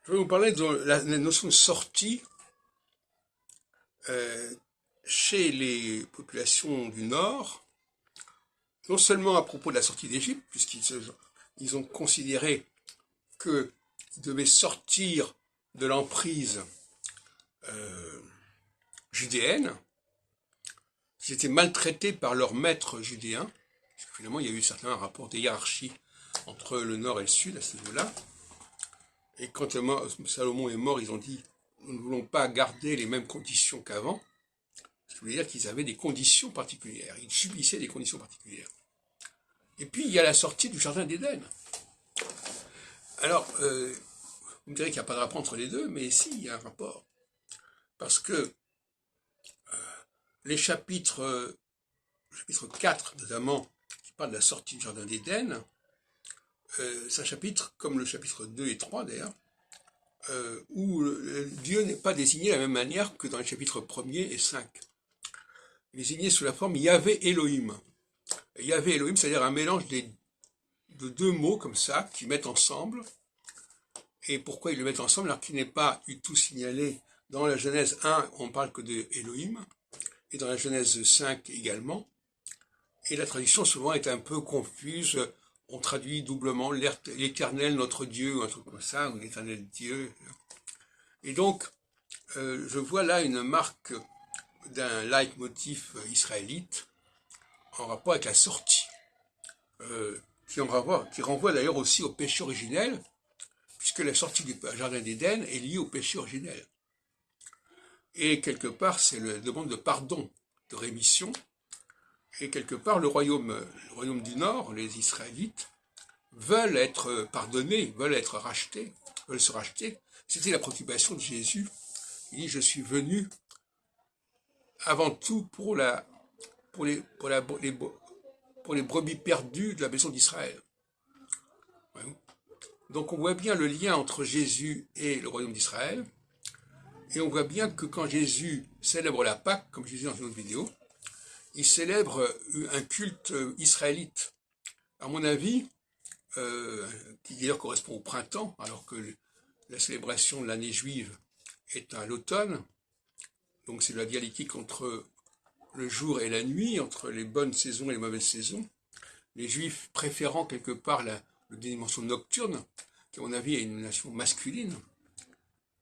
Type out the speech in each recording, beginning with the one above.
Je vais vous parler de la notion de sortie chez les populations du Nord, non seulement à propos de la sortie d'Égypte, puisqu'ils ont considéré qu'ils devaient sortir de l'emprise judéenne, ils étaient maltraités par leurs maîtres judéens, parce que finalement il y a eu certains rapports de hiérarchie entre le Nord et le Sud à ce niveau-là. Et quand Salomon est mort, ils ont dit « Nous ne voulons pas garder les mêmes conditions qu'avant ». Ce qui voulait dire qu'ils avaient des conditions particulières, ils subissaient des conditions particulières. Et puis il y a la sortie du jardin d'Éden. Alors, vous me direz qu'il n'y a pas de rapport entre les deux, mais si, il y a un rapport. Parce que les chapitres 4 notamment, qui parle de la sortie du jardin d'Éden, c'est un chapitre, comme le chapitre 2 et 3 d'ailleurs, où Dieu n'est pas désigné de la même manière que dans les chapitres 1er et 5. Il est désigné sous la forme Yahvé Elohim. Yahvé Elohim, c'est-à-dire un mélange de deux mots comme ça, qui mettent ensemble. Et pourquoi ils le mettent ensemble alors qu'il n'est pas du tout signalé dans la Genèse 1, on parle que de Elohim, et dans la Genèse 5 également. Et la traduction souvent est un peu confuse. On traduit doublement l'Éternel notre Dieu, ou un truc comme ça, ou l'Éternel Dieu. Et donc, je vois là une marque d'un leitmotiv israélite en rapport avec la sortie, qui renvoie d'ailleurs aussi au péché originel, puisque la sortie du jardin d'Éden est liée au péché originel. Et quelque part, c'est la demande de pardon, de rémission, et quelque part, le royaume du Nord, les Israélites, veulent être pardonnés, veulent être rachetés, veulent se racheter. C'était la préoccupation de Jésus. Il dit, je suis venu avant tout pour les brebis perdues de la maison d'Israël. Donc on voit bien le lien entre Jésus et le royaume d'Israël, et on voit bien que quand Jésus célèbre la Pâque, comme je disais dans une autre vidéo, il célèbre un culte israélite. À mon avis, qui d'ailleurs correspond au printemps, alors que la célébration de l'année juive est à l'automne, donc c'est la dialectique entre le jour et la nuit, entre les bonnes saisons et les mauvaises saisons, les juifs préférant quelque part la dimension nocturne, qui à mon avis est une nation masculine,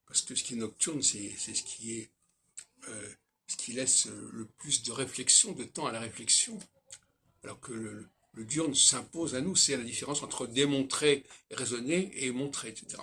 parce que ce qui est nocturne, c'est ce qui laisse le plus de réflexion, de temps à la réflexion, alors que le diurne s'impose à nous, c'est la différence entre démontrer, raisonner et montrer, etc.